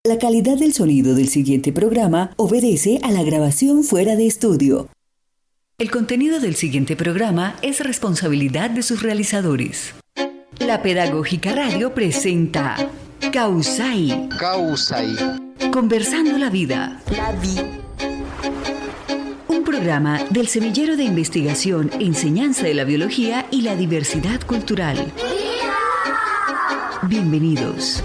La calidad del sonido del siguiente programa obedece a la grabación fuera de estudio. El contenido del siguiente programa es responsabilidad de sus realizadores. La Pedagógica Radio presenta Causai. Conversando la vida. Un programa del Semillero de Investigación, Enseñanza de la Biología y la Diversidad Cultural. Bienvenidos.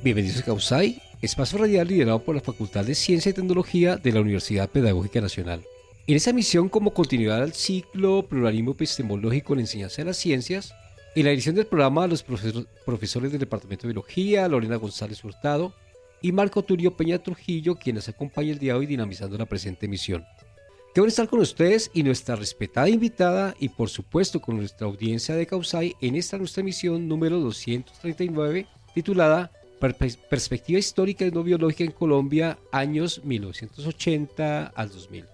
Bienvenidos a Causai, espacio radial liderado por la Facultad de Ciencia y Tecnología de la Universidad Pedagógica Nacional. En esa misión, como continuidad al ciclo Pluralismo Epistemológico en la Enseñanza de las Ciencias, en la edición del programa, los profesores del Departamento de Biología, Lorena González Hurtado y Marco Tulio Peña Trujillo, quienes acompañan el día de hoy dinamizando la presente emisión. Qué bueno estar con ustedes y nuestra respetada invitada y por supuesto con nuestra audiencia de Causai en esta nuestra emisión número 239 titulada Perspectiva histórica y no biológica en Colombia, años 1980 al 2000.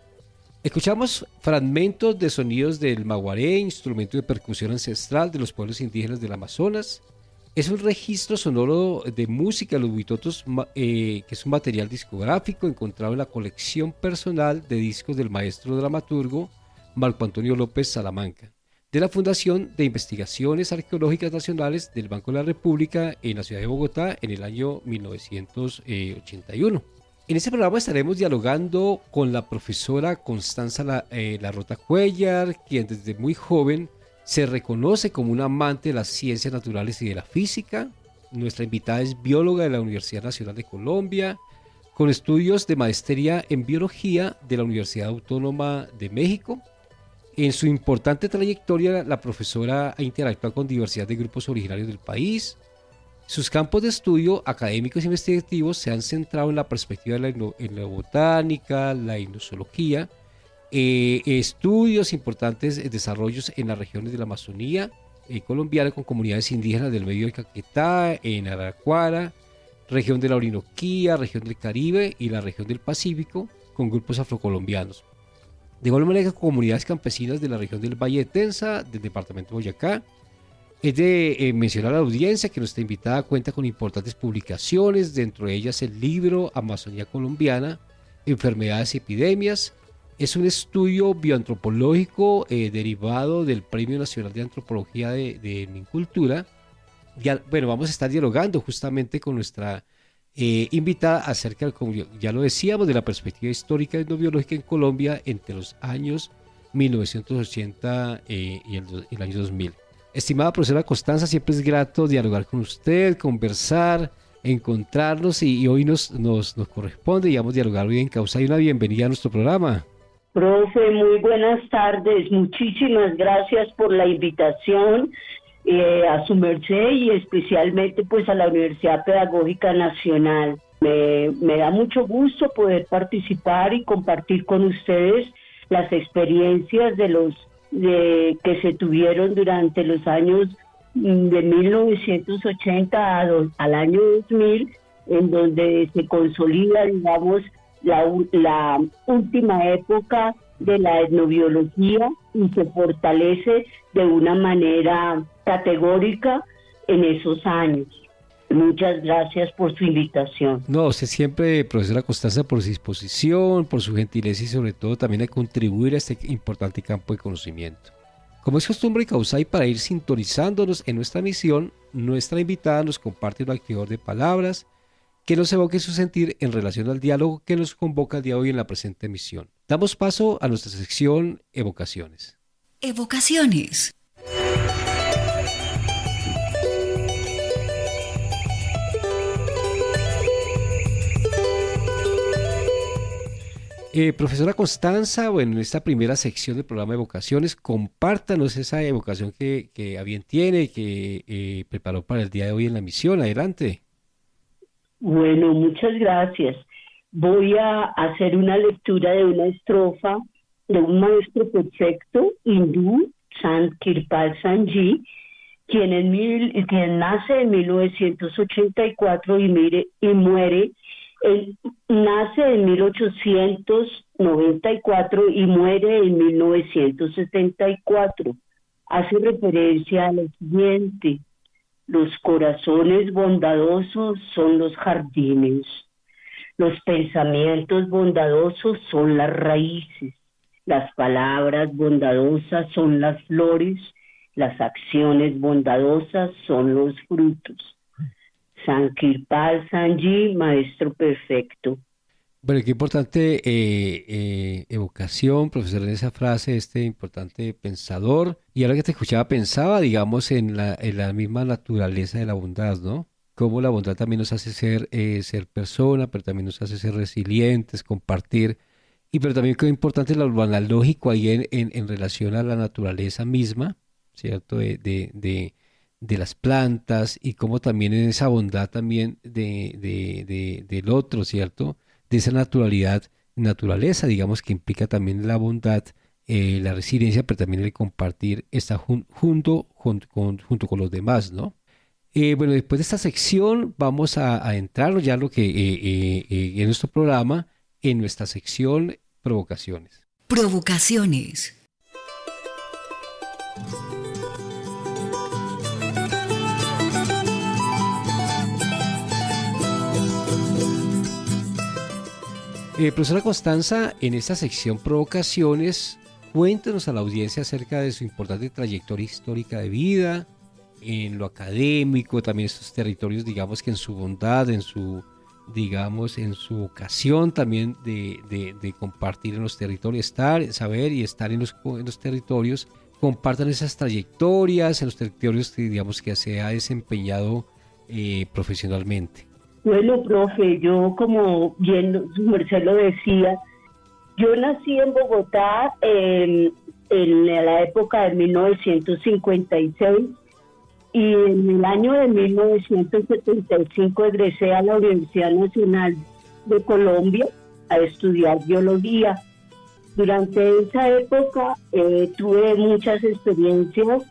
Escuchamos fragmentos de sonidos del maguaré, instrumento de percusión ancestral de los pueblos indígenas del Amazonas. Es un registro sonoro de música de los huitotos, que es un material discográfico encontrado en la colección personal de discos del maestro dramaturgo Marco Antonio López Salamanca, de la Fundación de Investigaciones Arqueológicas Nacionales del Banco de la República en la ciudad de Bogotá en el año 1981. En este programa estaremos dialogando con la profesora Constanza Larrota Cuellar, quien desde muy joven se reconoce como una amante de las ciencias naturales y de la física. Nuestra invitada es bióloga de la Universidad Nacional de Colombia, con estudios de maestría en biología de la Universidad Autónoma de México. En su importante trayectoria, la profesora ha interactuado con diversidad de grupos originarios del país. Sus campos de estudio académicos e investigativos se han centrado en la perspectiva de la botánica, la gnosología, estudios importantes, desarrollos en las regiones de la Amazonía colombiana con comunidades indígenas del medio de Caquetá, en Araraquara, región de la Orinoquía, región del Caribe y la región del Pacífico, con grupos afrocolombianos. De igual manera, comunidades campesinas de la región del Valle de Tensa, del departamento de Boyacá. Es de mencionar a la audiencia que nuestra invitada cuenta con importantes publicaciones, dentro de ellas el libro Amazonía Colombiana, Enfermedades y Epidemias. Es un estudio bioantropológico derivado del Premio Nacional de Antropología de Mincultura. Bueno, vamos a estar dialogando justamente con nuestra invitada acerca, como ya lo decíamos, de la perspectiva histórica y etnobiológica en Colombia entre los años 1980 y el año 2000. Estimada profesora Constanza, siempre es grato dialogar con usted, conversar, encontrarnos y hoy nos corresponde, digamos, dialogar hoy en Causa y una bienvenida a nuestro programa. Profe, muy buenas tardes, muchísimas gracias por la invitación a su merced y especialmente pues a la Universidad Pedagógica Nacional. Me da mucho gusto poder participar y compartir con ustedes las experiencias que se tuvieron durante los años de 1980 al año 2000, en donde se consolida, digamos, la última época de la etnobiología y se fortalece de una manera categórica en esos años. Muchas gracias por su invitación. No, usted siempre, profesora Constanza, por su disposición, por su gentileza y sobre todo también a contribuir a este importante campo de conocimiento. Como es costumbre en Causay, para ir sintonizándonos en nuestra misión, nuestra invitada nos comparte un activador de palabras que nos evoque su sentir en relación al diálogo que nos convoca el día de hoy en la presente emisión. Damos paso a nuestra sección Evocaciones. Evocaciones. Profesora Constanza, bueno, en esta primera sección del programa Evocaciones, compártanos esa evocación que a bien tiene, que preparó para el día de hoy en la misión. Adelante. Bueno, muchas gracias. Voy a hacer una lectura de una estrofa de un maestro perfecto hindú, Sant Kirpal Sanji, quien nace en 1984 y muere. Él nace en 1894 y muere en 1974. Hace referencia a lo siguiente: los corazones bondadosos son los jardines, los pensamientos bondadosos son las raíces, las palabras bondadosas son las flores, las acciones bondadosas son los frutos. Sant Kirpal Sanji, maestro perfecto. Bueno, qué importante evocación, profesor, en esa frase, este importante pensador. Y ahora que te escuchaba, pensaba, digamos, en la misma naturaleza de la bondad, ¿no? Cómo la bondad también nos hace ser persona, pero también nos hace ser resilientes, compartir. Pero también qué importante lo analógico ahí en relación a la naturaleza misma, ¿cierto? De las plantas y cómo también en esa bondad también del otro, ¿cierto? De esa naturaleza, digamos, que implica también la bondad, la resiliencia, pero también el compartir está junto con los demás, ¿no? Bueno, después de esta sección vamos a entrar ya lo que en nuestro programa, en nuestra sección Provocaciones. Provocaciones. Profesora Constanza, en esta sección Provocaciones, cuéntenos a la audiencia acerca de su importante trayectoria histórica de vida, en lo académico, también estos territorios, digamos que en su bondad, en su ocasión también de compartir en los territorios, saber y estar en los territorios, compartan esas trayectorias en los territorios que, digamos, que se ha desempeñado profesionalmente. Bueno, profe, yo como bien su merced lo decía, yo nací en Bogotá en la época de 1956 y en el año de 1975 egresé a la Universidad Nacional de Colombia a estudiar biología. Durante esa época tuve muchas experiencias,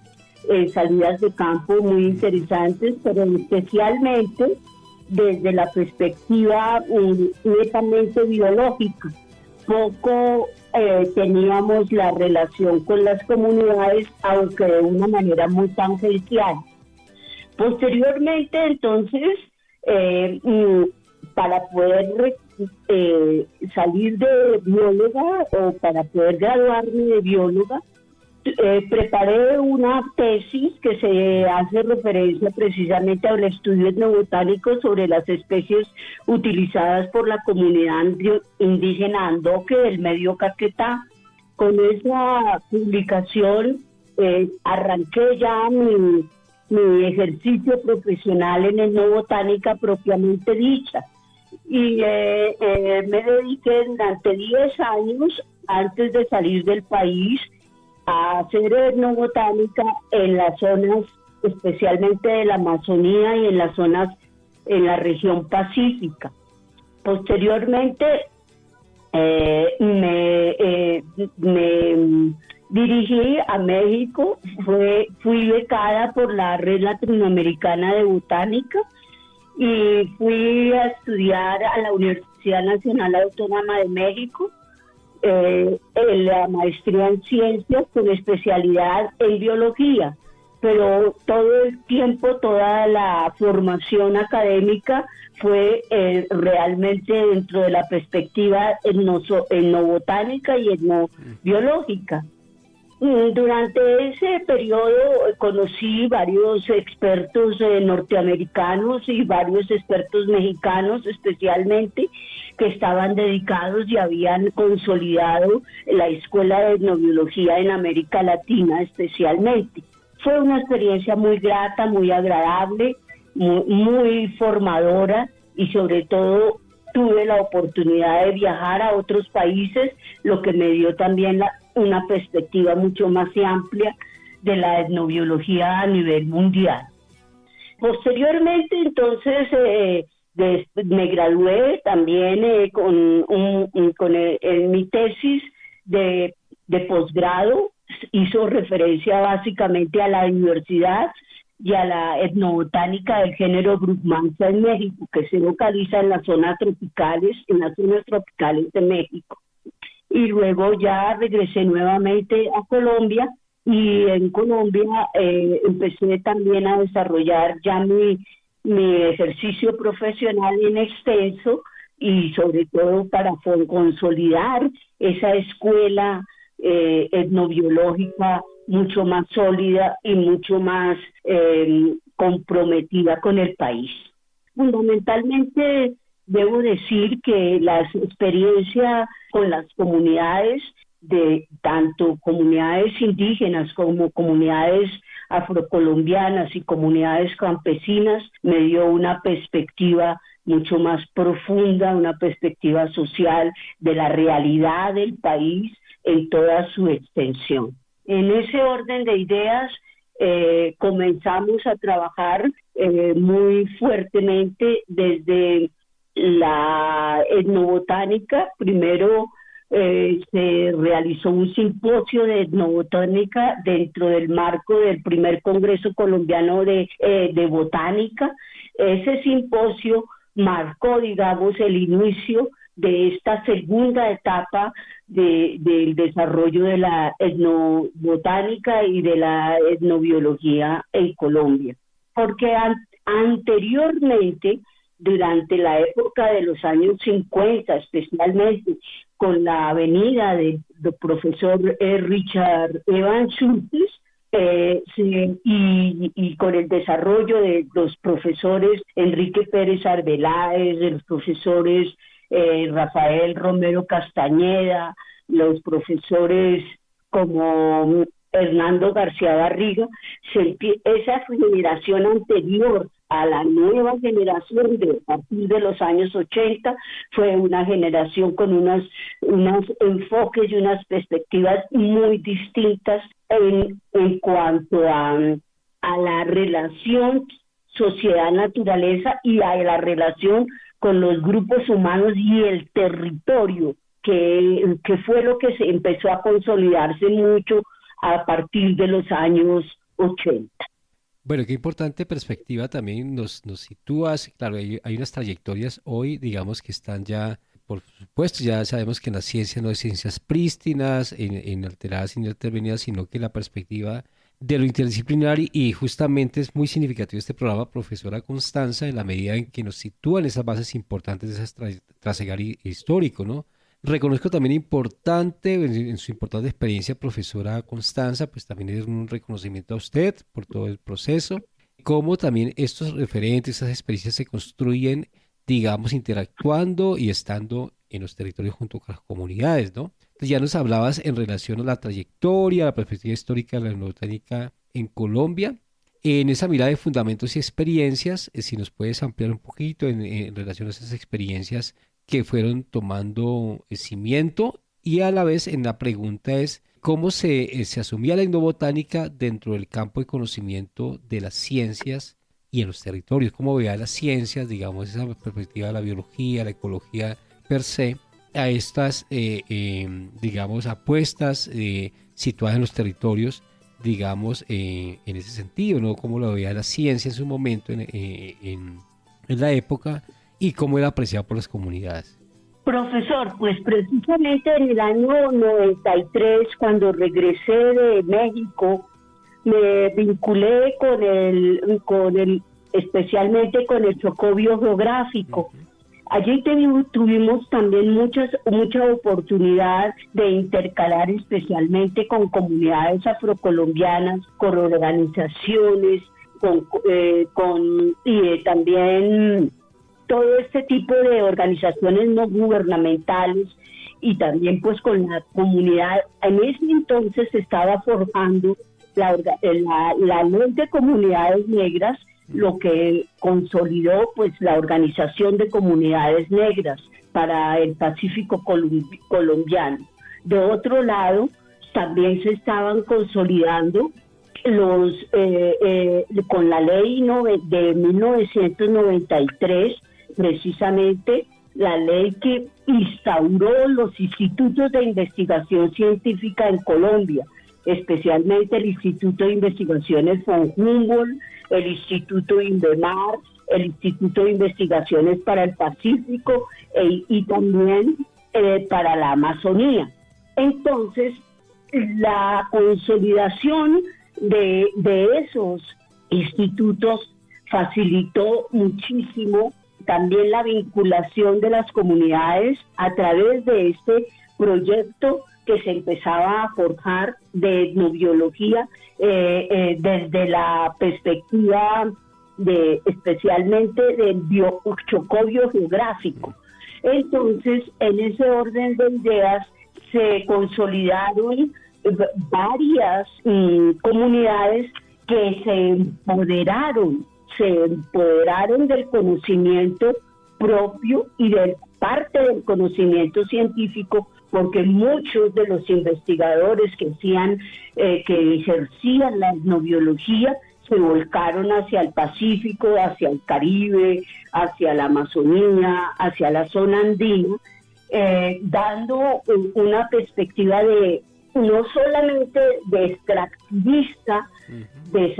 salidas de campo muy interesantes, pero especialmente desde la perspectiva netamente biológica. poco teníamos la relación con las comunidades, aunque de una manera muy tangencial. Posteriormente, entonces, para poder salir de bióloga o para poder graduarme de bióloga, preparé una tesis que se hace referencia precisamente al estudio etnobotánico sobre las especies utilizadas por la comunidad indígena Andoque del Medio Caquetá. Con esa publicación arranqué ya mi ejercicio profesional en etnobotánica propiamente dicha. Y me dediqué durante 10 años, antes de salir del país, a hacer etnobotánica en las zonas, especialmente de la Amazonía y en las zonas en la región pacífica. Posteriormente me dirigí a México, fui becada por la Red Latinoamericana de Botánica y fui a estudiar a la Universidad Nacional Autónoma de México, la maestría en ciencias con especialidad en biología, pero todo el tiempo, toda la formación académica fue realmente dentro de la perspectiva etnobotánica y etnobiológica. Durante ese periodo conocí varios expertos norteamericanos y varios expertos mexicanos especialmente, que estaban dedicados y habían consolidado la Escuela de Etnobiología en América Latina especialmente. Fue una experiencia muy grata, muy agradable, muy formadora, y sobre todo tuve la oportunidad de viajar a otros países, lo que me dio también una perspectiva mucho más amplia de la etnobiología a nivel mundial. Posteriormente, entonces, me gradué también con mi tesis de posgrado. Hizo referencia básicamente a la diversidad y a la etnobotánica del género Brugmansia en México, que se localiza en las zonas tropicales de México. Y luego ya regresé nuevamente a Colombia, y en Colombia empecé también a desarrollar ya mi ejercicio profesional en extenso, y sobre todo para consolidar esa escuela etnobiológica mucho más sólida y mucho más comprometida con el país. Fundamentalmente debo decir que la experiencia con las comunidades, de tanto comunidades indígenas como comunidades afrocolombianas y comunidades campesinas, me dio una perspectiva mucho más profunda, una perspectiva social de la realidad del país en toda su extensión. En ese orden de ideas, comenzamos a trabajar muy fuertemente desde la etnobotánica. Primero se realizó un simposio de etnobotánica dentro del marco del primer Congreso Colombiano de Botánica. Ese simposio marcó, digamos, el inicio de esta segunda etapa del desarrollo de la etnobotánica y de la etnobiología en Colombia. Porque anteriormente, durante la época de los años 50, especialmente con la venida del profesor Richard Evans Schultes, y con el desarrollo de los profesores Enrique Pérez Arbeláez, de los profesores Rafael Romero Castañeda, los profesores como Hernando García Barriga, esa generación anterior a la nueva generación de a partir de los años 80 fue una generación con unos enfoques y unas perspectivas muy distintas en cuanto a la relación sociedad-naturaleza y a la relación con los grupos humanos y el territorio, que fue lo que se empezó a consolidarse mucho a partir de los años 80. Bueno, qué importante perspectiva también nos sitúas. Claro, hay unas trayectorias hoy, digamos, que están ya por supuesto, ya sabemos que la ciencia no es ciencias prístinas, inalteradas, intervenidas, sino que la perspectiva de lo interdisciplinar y justamente es muy significativo este programa, profesora Constanza, en la medida en que nos sitúa en esas bases importantes de ese trasegar histórico, ¿no? Reconozco también importante, en su importante experiencia, profesora Constanza, pues también es un reconocimiento a usted por todo el proceso, cómo también estos referentes, estas experiencias se construyen, digamos, interactuando y estando en los territorios junto con las comunidades, ¿no? Entonces ya nos hablabas en relación a la trayectoria, la perspectiva histórica de la neurobotánica en Colombia. En esa mirada de fundamentos y experiencias, si nos puedes ampliar un poquito en relación a esas experiencias que fueron tomando cimiento y a la vez en la pregunta es cómo se asumía la etnobotánica dentro del campo de conocimiento de las ciencias y en los territorios, cómo veía las ciencias, digamos, esa perspectiva de la biología, la ecología per se, a estas, digamos, apuestas situadas en los territorios, digamos, en ese sentido, ¿no? Cómo lo veía la ciencia en su momento, en la época, y cómo era apreciado por las comunidades. Profesor, pues precisamente en el año 93, cuando regresé de México, me vinculé especialmente con el Chocó biogeográfico. Allí tuvimos también mucha oportunidad de intercalar especialmente con comunidades afrocolombianas, con organizaciones, también todo este tipo de organizaciones no gubernamentales y también pues con la comunidad. En ese entonces se estaba forjando la ley de comunidades negras, lo que consolidó pues la organización de comunidades negras para el Pacífico colombiano. De otro lado, también se estaban consolidando con la ley de 1993, precisamente la ley que instauró los institutos de investigación científica en Colombia, especialmente el Instituto de Investigaciones von Humboldt, el Instituto Indemar, el Instituto de Investigaciones para el Pacífico y también para la Amazonía. Entonces, la consolidación de esos institutos facilitó muchísimo también la vinculación de las comunidades a través de este proyecto que se empezaba a forjar de etnobiología desde la perspectiva especialmente del Chocó biogeográfico. Entonces, en ese orden de ideas se consolidaron varias comunidades que se empoderaron del conocimiento propio y de parte del conocimiento científico, porque muchos de los investigadores que ejercían la etnobiología se volcaron hacia el Pacífico, hacia el Caribe, hacia la Amazonía, hacia la zona andina, dando una perspectiva no solamente de extractivista, de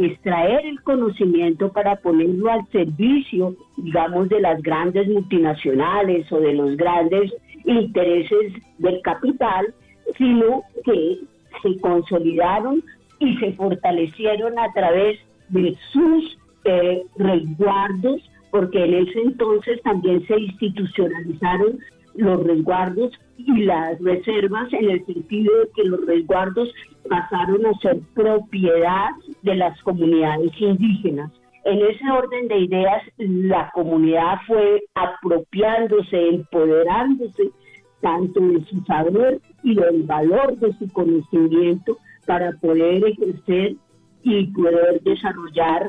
extraer el conocimiento para ponerlo al servicio, digamos, de las grandes multinacionales o de los grandes intereses del capital, sino que se consolidaron y se fortalecieron a través de sus resguardos, porque en ese entonces también se institucionalizaron los resguardos y las reservas, en el sentido de que los resguardos pasaron a ser propiedad de las comunidades indígenas. En ese orden de ideas, la comunidad fue apropiándose, empoderándose tanto de su saber y del valor de su conocimiento para poder ejercer y poder desarrollar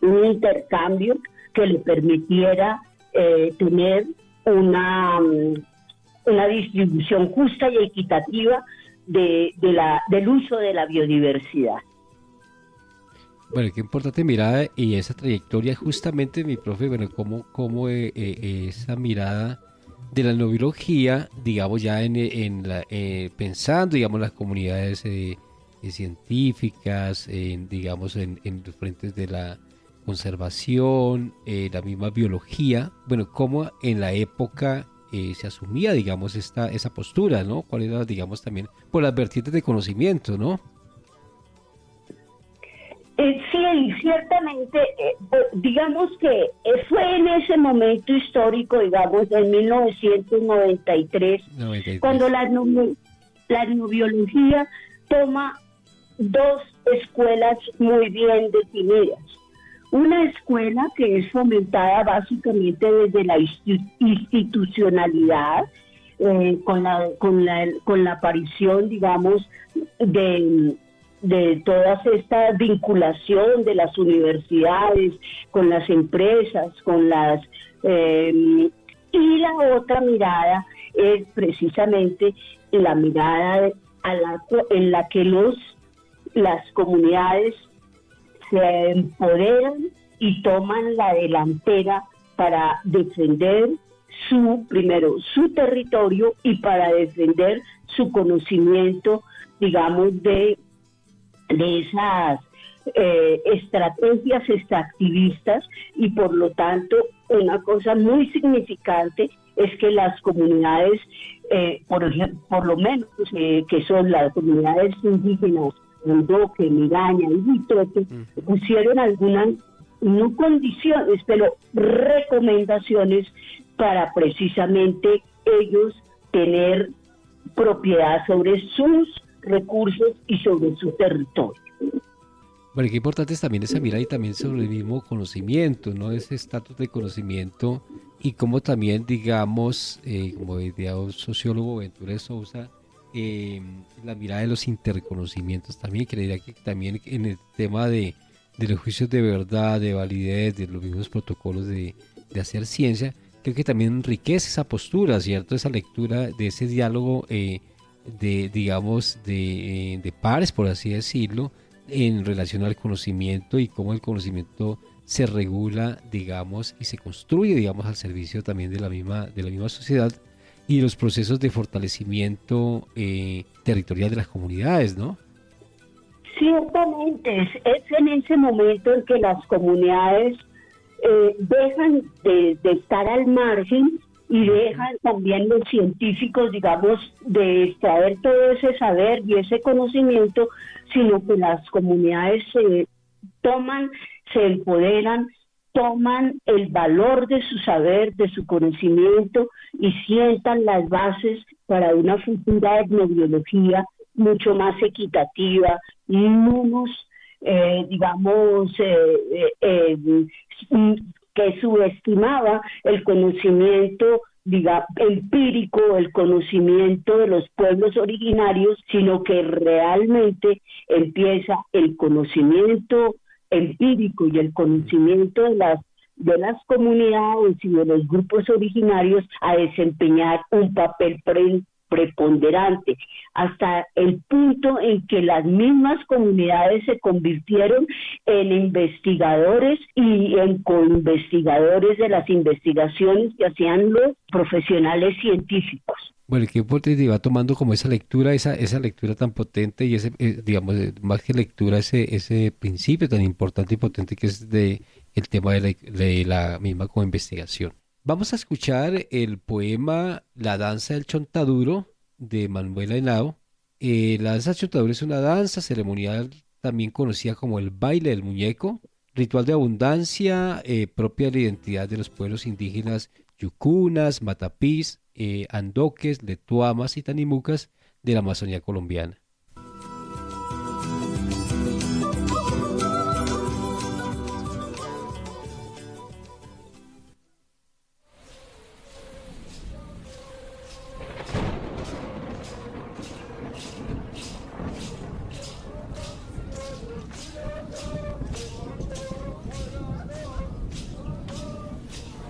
un intercambio que le permitiera tener una distribución justa y equitativa del uso de la biodiversidad. Bueno, qué importante mirada y esa trayectoria justamente, mi profe, bueno, cómo esa mirada de la etnobiología, digamos, ya pensando, digamos, las comunidades científicas, digamos, en los frentes de la conservación, la misma biología, bueno, cómo en la época se asumía, digamos, esa postura, ¿no? ¿Cuál era, digamos, también por las vertientes de conocimiento, ¿no? Sí, ciertamente, digamos que fue en ese momento histórico, digamos, en 1993, 93. cuando la etnobiología toma dos escuelas muy bien definidas. Una escuela que es fomentada básicamente desde la institucionalidad, con la aparición, digamos, de toda esta vinculación de las universidades con las empresas, y la otra mirada es precisamente la mirada en la que las comunidades se empoderan y toman la delantera para defender primero su territorio y para defender su conocimiento, digamos, de esas estrategias extractivistas, y por lo tanto una cosa muy significante es que las comunidades, por lo menos que son las comunidades indígenas, Andoque, Migaña y Huitoto, pusieron algunas, no condiciones, pero recomendaciones para precisamente ellos tener propiedad sobre sus recursos y sobre su territorio. Bueno, qué importante es también esa mirada y también sobre el mismo conocimiento, ¿no? Ese estatus de conocimiento y cómo también, digamos, como decía un sociólogo, Ventura de Sousa, la mirada de los interconocimientos también, creería que también en el tema de los juicios de verdad, de validez, de los mismos protocolos de hacer ciencia, creo que también enriquece esa postura, ¿cierto? Esa lectura de ese diálogo de pares, por así decirlo, en relación al conocimiento y cómo el conocimiento se regula, digamos, y se construye, digamos, al servicio también de la misma sociedad y los procesos de fortalecimiento territorial de las comunidades, ¿no? Ciertamente, es en ese momento en que las comunidades dejan de estar al margen y dejan también los científicos, digamos, de extraer todo ese saber y ese conocimiento, sino que las comunidades se empoderan, toman el valor de su saber, de su conocimiento y sientan las bases para una futura etnobiología mucho más equitativa, menos, que subestimaba el conocimiento empírico, el conocimiento de los pueblos originarios, sino que realmente empieza el conocimiento empírico y el conocimiento de las comunidades y de los grupos originarios a desempeñar un papel preponderante, hasta el punto en que las mismas comunidades se convirtieron en investigadores y en coinvestigadores de las investigaciones que hacían los profesionales científicos. Bueno, qué importante va tomando como esa lectura tan potente y ese, digamos, más que lectura, ese principio tan importante y potente que es el tema de la misma como investigación. Vamos a escuchar el poema La danza del chontaduro de Manuela Henao. La danza del chontaduro es una danza ceremonial también conocida como el baile del muñeco, ritual de abundancia propia de la identidad de los pueblos indígenas yucunas, matapís, andoques, letuamas y tanimucas de la Amazonía colombiana.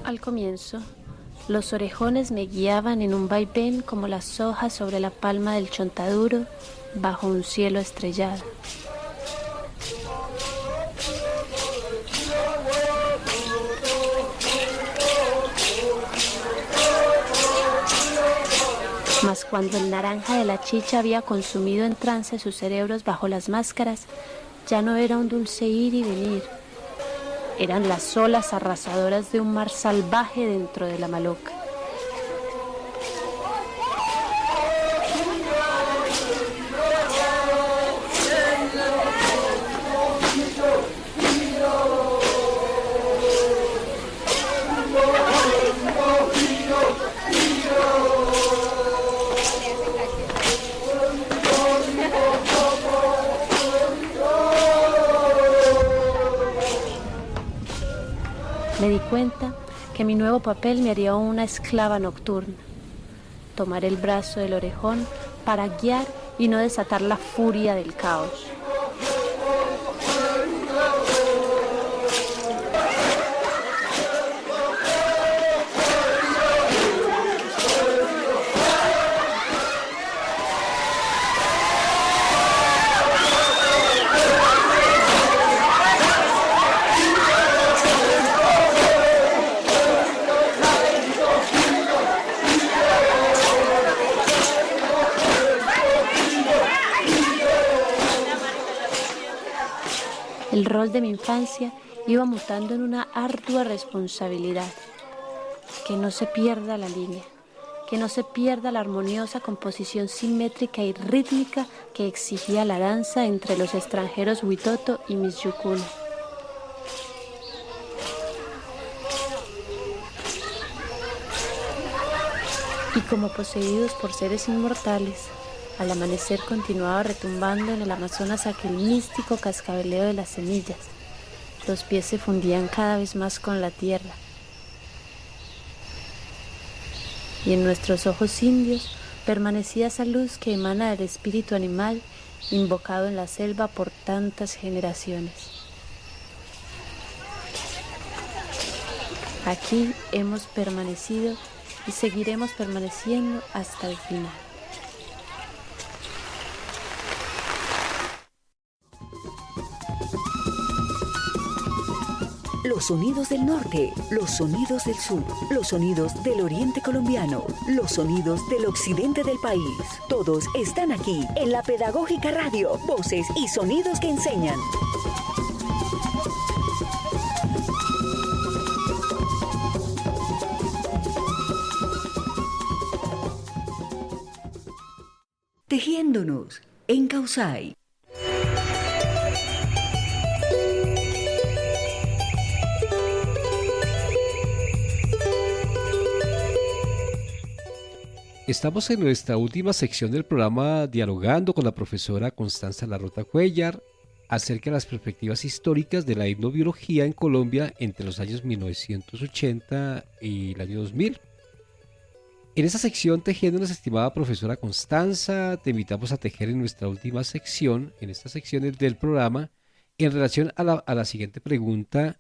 Al comienzo, los orejones me guiaban en un vaivén como las hojas sobre la palma del chontaduro bajo un cielo estrellado. Mas cuando el naranja de la chicha había consumido en trance sus cerebros bajo las máscaras, ya no era un dulce ir y venir. Eran las olas arrasadoras de un mar salvaje dentro de la maloca. Me di cuenta que mi nuevo papel me haría una esclava nocturna. Tomar el brazo del orejón para guiar y no desatar la furia del caos. El rol de mi infancia iba mutando en una ardua responsabilidad. Que no se pierda la línea, que no se pierda la armoniosa composición simétrica y rítmica que exigía la danza entre los extranjeros Witoto y Miss Yukuna. Y como poseídos por seres inmortales, al amanecer continuaba retumbando en el Amazonas aquel místico cascabeleo de las semillas. Los pies se fundían cada vez más con la tierra. Y en nuestros ojos indios permanecía esa luz que emana del espíritu animal invocado en la selva por tantas generaciones. Aquí hemos permanecido y seguiremos permaneciendo hasta el final. Los sonidos del norte, los sonidos del sur, los sonidos del oriente colombiano, los sonidos del occidente del país. Todos están aquí en la Pedagógica Radio. Voces y sonidos que enseñan. Tejiéndonos en Causay. Estamos en nuestra última sección del programa dialogando con la profesora Constanza Larrota Cuellar acerca de las perspectivas históricas de la etnobiología en Colombia entre los años 1980 y el año 2000. En esta sección, tejiéndonos, estimada profesora Constanza, te invitamos a tejer en nuestra última sección, en esta sección del programa, en relación a la siguiente pregunta,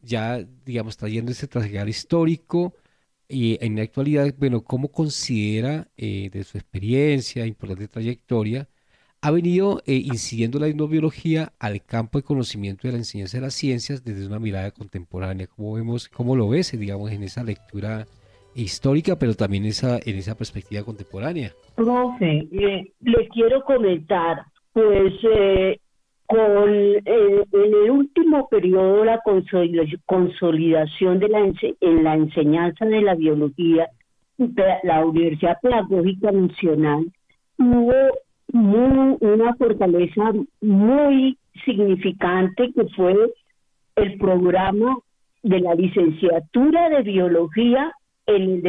ya digamos trayendo este traslado histórico. Y en la actualidad, bueno, ¿cómo considera de su experiencia, importante trayectoria, ha venido incidiendo la etnobiología al campo de conocimiento de la enseñanza de las ciencias desde una mirada contemporánea? ¿Cómo lo ves, digamos, en esa lectura histórica, pero también en esa perspectiva contemporánea? Profe, le quiero comentar, pues en el último periodo la consolidación de en la enseñanza de la biología, la Universidad Pedagógica Nacional tuvo una fortaleza muy significante que fue el programa de la licenciatura de biología en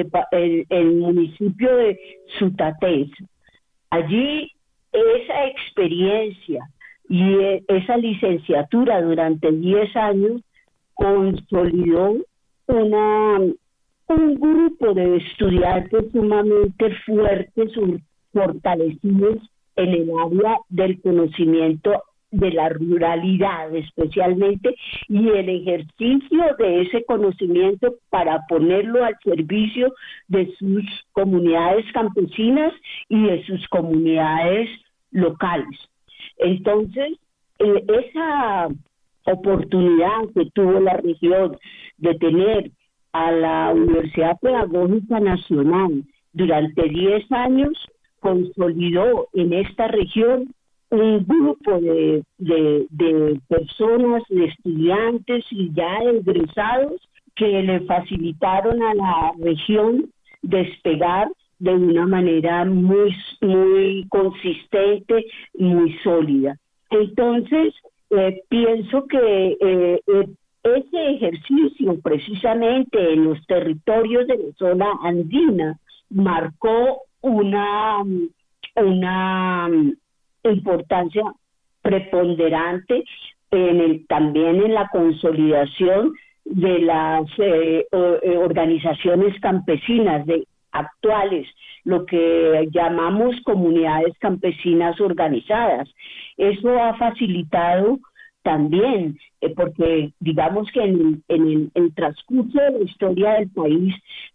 el municipio de Sutatés. Allí esa experiencia y esa licenciatura durante 10 años consolidó un grupo de estudiantes sumamente fuertes, fortalecidos en el área del conocimiento de la ruralidad especialmente, y el ejercicio de ese conocimiento para ponerlo al servicio de sus comunidades campesinas y de sus comunidades locales. Entonces, esa oportunidad que tuvo la región de tener a la Universidad Pedagógica Nacional durante 10 años consolidó en esta región un grupo de personas, de estudiantes y ya egresados que le facilitaron a la región despegar de una manera muy consistente, muy sólida. Entonces, pienso que ese ejercicio precisamente en los territorios de la zona andina marcó una importancia preponderante también en la consolidación de las organizaciones campesinas actuales, lo que llamamos comunidades campesinas organizadas. Eso ha facilitado también, porque digamos que en el transcurso de la historia del país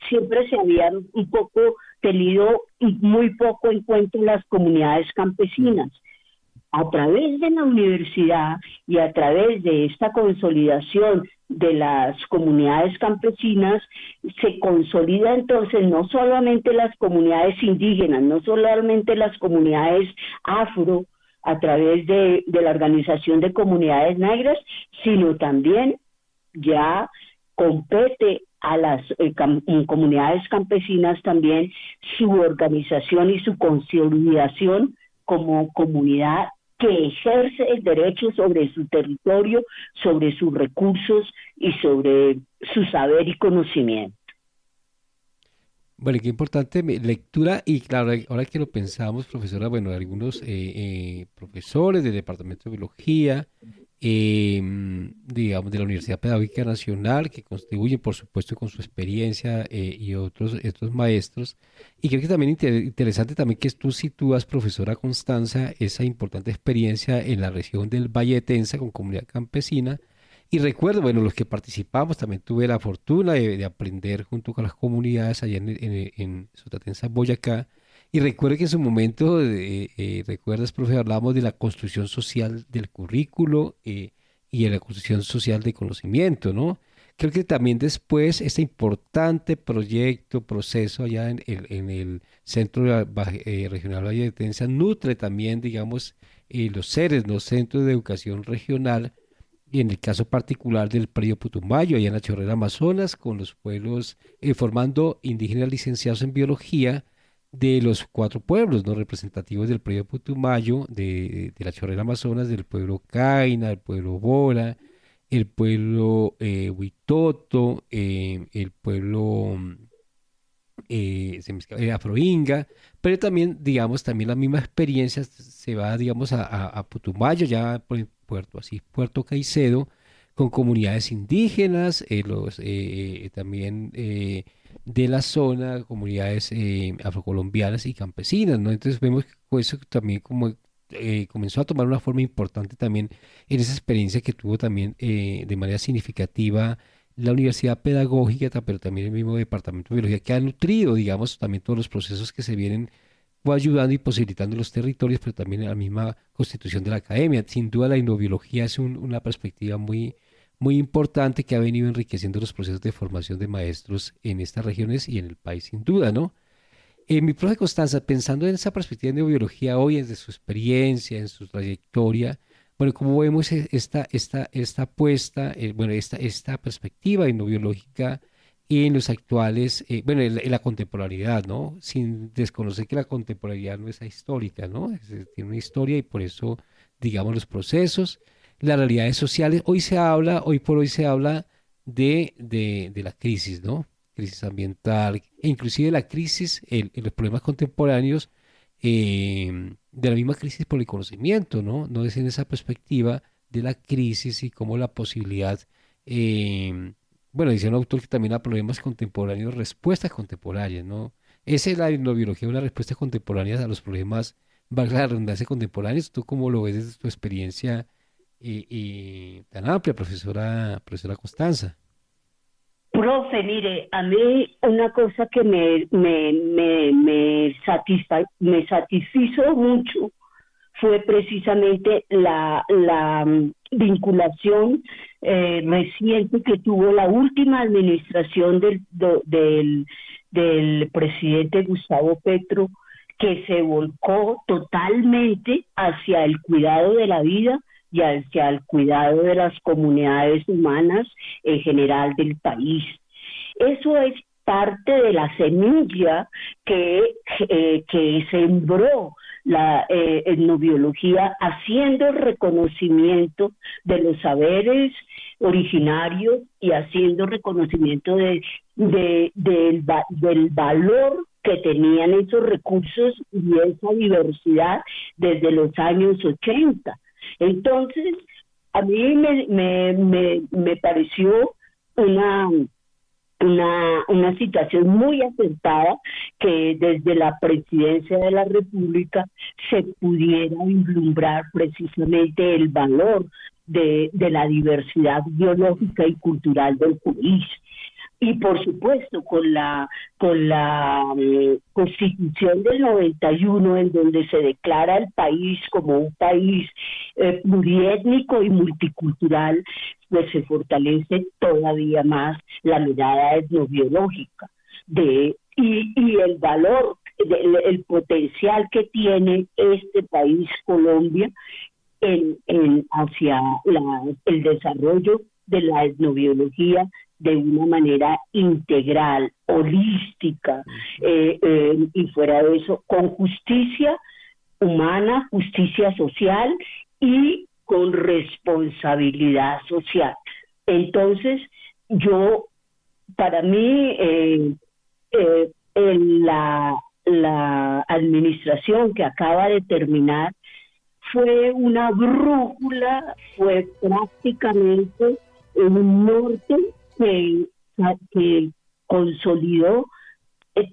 siempre se habían un poco tenido muy poco en cuenta las comunidades campesinas. A través de la universidad y a través de esta consolidación de las comunidades campesinas, se consolida entonces no solamente las comunidades indígenas, no solamente las comunidades afro, a través de la Organización de Comunidades Negras, sino también ya compete a las comunidades campesinas también su organización y su consolidación como comunidad que ejerce el derecho sobre su territorio, sobre sus recursos y sobre su saber y conocimiento. Bueno, qué importante lectura y claro, ahora que lo pensamos, profesora, bueno, algunos profesores del Departamento de Biología, digamos, de la Universidad Pedagógica Nacional, que contribuyen, por supuesto, con su experiencia y estos maestros. Y creo que también interesante también que tú sitúas, profesora Constanza, esa importante experiencia en la región del Valle de Tensa con comunidad campesina. Y recuerdo, bueno, los que participamos, también tuve la fortuna de aprender junto con las comunidades allá en Sotatensa, Boyacá. Y recuerdo que en su momento, recuerdas, profe, hablábamos de la construcción social del currículo y de la construcción social de conocimiento, ¿no? Creo que también después este importante proceso allá en el Centro Regional Valle de Tensa nutre también, digamos, los CERES, los Centros de Educación Regional, y en el caso particular del predio Putumayo, allá en la Chorrera Amazonas, con los pueblos formando indígenas licenciados en biología de los 4 pueblos, ¿no?, representativos del predio Putumayo, de la Chorrera Amazonas, del pueblo Caina, del pueblo Bora, el pueblo Huitoto, el pueblo Afroinga, pero también, digamos, también la misma experiencia se va, digamos, a Putumayo, ya por Puerto Caicedo, con comunidades indígenas, también de la zona, comunidades afrocolombianas y campesinas, ¿no? Entonces vemos que eso también como comenzó a tomar una forma importante también en esa experiencia que tuvo también de manera significativa la Universidad Pedagógica, pero también el mismo Departamento de Biología, que ha nutrido, digamos, también todos los procesos que se vienen ayudando y posibilitando los territorios, pero también la misma constitución de la academia. Sin duda la etnobiología es una perspectiva muy, muy importante que ha venido enriqueciendo los procesos de formación de maestros en estas regiones y en el país, sin duda, ¿no? Mi profe Constanza, pensando en esa perspectiva de neurobiología hoy, desde su experiencia, en su trayectoria, bueno, ¿cómo vemos esta apuesta, bueno, esta perspectiva neurobiológica en los actuales, bueno, en la contemporaneidad, ¿no? Sin desconocer que la contemporaneidad no es ahistórica, ¿no? Tiene una historia y por eso, digamos, los procesos, las realidades sociales, hoy por hoy se habla de la crisis, ¿no? Crisis ambiental, e inclusive la crisis, en los problemas contemporáneos, de la misma crisis por el conocimiento, ¿no? No es en esa perspectiva de la crisis y cómo la posibilidad, bueno, dice un autor que también a problemas contemporáneos, respuestas contemporáneas, ¿no? Esa es la etnobiología, una respuesta contemporánea a los problemas, valga la redundancia, contemporáneos. ¿Tú cómo lo ves desde tu experiencia tan amplia, profesora Constanza? Profe, mire, a mí una cosa que me satisfizo mucho fue precisamente la vinculación reciente que tuvo la última administración del presidente Gustavo Petro, que se volcó totalmente hacia el cuidado de la vida y hacia el cuidado de las comunidades humanas en general del país. Eso es parte de la semilla que sembró la etnobiología, haciendo reconocimiento de los saberes originarios y haciendo reconocimiento del valor que tenían esos recursos y esa diversidad desde los años 80. Entonces, a mí me pareció una, una situación muy acertada que desde la presidencia de la República se pudiera vislumbrar precisamente el valor de la diversidad biológica y cultural del país. Y por supuesto con la Constitución del 91, en donde se declara el país como un país pluriétnico y multicultural, pues se fortalece todavía más la mirada etnobiológica y el valor, el potencial que tiene este país, Colombia, hacia el desarrollo de la etnobiología de una manera integral, holística, y fuera de eso, con justicia humana, justicia social y con responsabilidad social. Entonces, para mí, la administración que acaba de terminar fue una brújula, fue prácticamente un norte que consolidó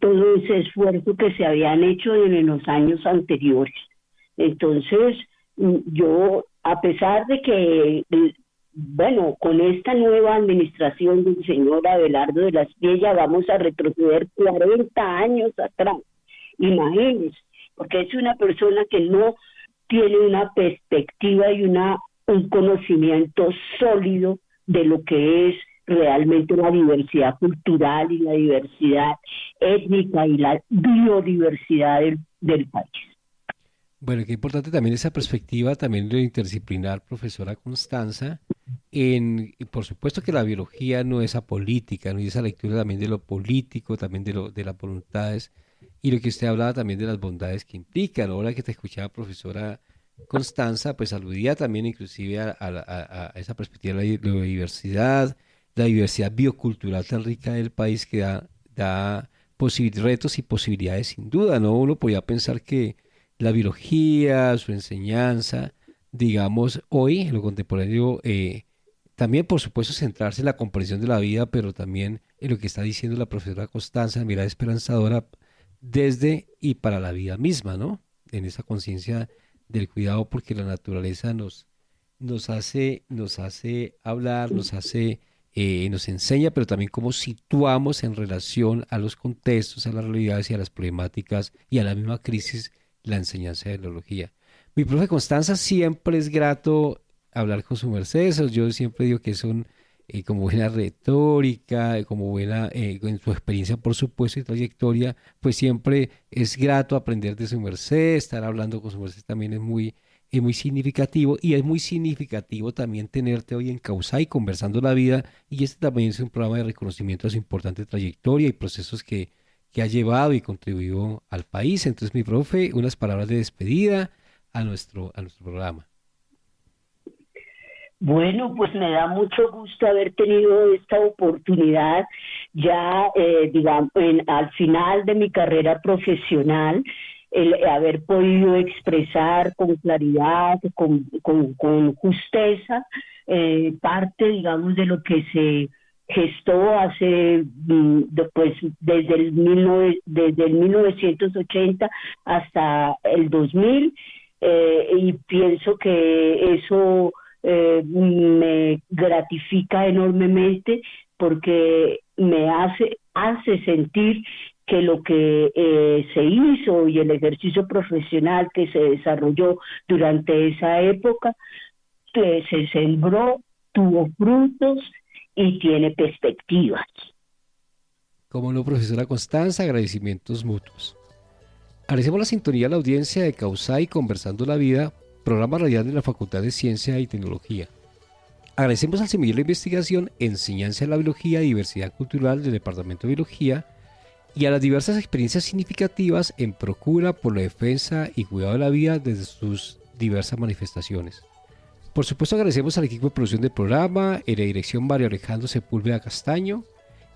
todo ese esfuerzo que se habían hecho en los años anteriores. Entonces, yo, a pesar de que, bueno, con esta nueva administración del señor Abelardo de la Espriella vamos a retroceder 40 años atrás, imagínense, porque es una persona que no tiene una perspectiva y un conocimiento sólido de lo que es realmente la diversidad cultural y la diversidad étnica y la biodiversidad del país. Bueno, qué importante también esa perspectiva también de interdisciplinar, profesora Constanza. Por supuesto que la biología no es apolítica, no es esa lectura también de lo político, también de las voluntades, y lo que usted hablaba también de las bondades que implican. Ahora que te escuchaba, profesora Constanza, pues aludía también inclusive a esa perspectiva de la diversidad biocultural tan rica del país que da retos y posibilidades sin duda, ¿no? Uno podía pensar que la biología, su enseñanza, digamos, hoy en lo contemporáneo, también por supuesto centrarse en la comprensión de la vida, pero también en lo que está diciendo la profesora Constanza, mirada esperanzadora desde y para la vida misma, ¿no? En esa conciencia del cuidado, porque la naturaleza nos hace hablar, nos enseña, pero también cómo situamos en relación a los contextos, a las realidades y a las problemáticas y a la misma crisis la enseñanza de la biología. Mi profe Constanza, siempre es grato hablar con su merced. Yo siempre digo que son como buena retórica, como buena, en su experiencia por supuesto y trayectoria, pues siempre es grato aprender de su merced, estar hablando con su merced también es muy significativo, y es muy significativo también tenerte hoy en Causay conversando la vida, y este también es un programa de reconocimiento a su importante trayectoria y procesos que ha llevado y contribuido al país. Entonces, mi profe, unas palabras de despedida a nuestro programa. Bueno, pues me da mucho gusto haber tenido esta oportunidad ya, digamos, al final de mi carrera profesional, el haber podido expresar con claridad, con justeza, parte, digamos, de lo que se gestó hace, pues, desde el 1980 hasta el 2000, y pienso que eso me gratifica enormemente porque me hace sentir que lo que se hizo y el ejercicio profesional que se desarrolló durante esa época se sembró, tuvo frutos y tiene perspectivas. Como no, profesora Constanza, agradecimientos mutuos. Agradecemos la sintonía a la audiencia de Causay Conversando la Vida, programa radial de la Facultad de Ciencia y Tecnología. Agradecemos al Semillero de Investigación, Enseñanza de la Biología y Diversidad Cultural del Departamento de Biología y a las diversas experiencias significativas en procura por la defensa y cuidado de la vida desde sus diversas manifestaciones. Por supuesto, agradecemos al equipo de producción del programa, en la dirección Mario Alejandro Sepúlveda Castaño,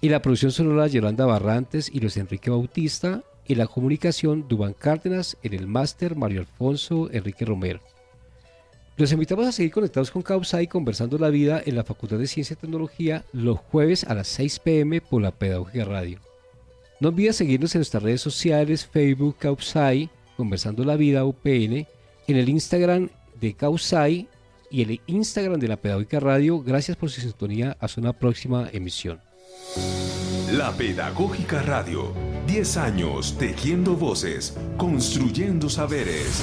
en la producción sonora Yolanda Barrantes y Luis Enrique Bautista, en la comunicación Dubán Cárdenas, en el máster Mario Alfonso Enrique Romero. Los invitamos a seguir conectados con Causai Conversando la Vida en la Facultad de Ciencia y Tecnología los jueves a las 6 p.m. por la Pedagógica Radio. No olvides seguirnos en nuestras redes sociales, Facebook Causai Conversando la Vida UPN, en el Instagram de Causai y el Instagram de la Pedagógica Radio. Gracias por su sintonía. Hasta una próxima emisión. La Pedagógica Radio. 10 años tejiendo voces, construyendo saberes.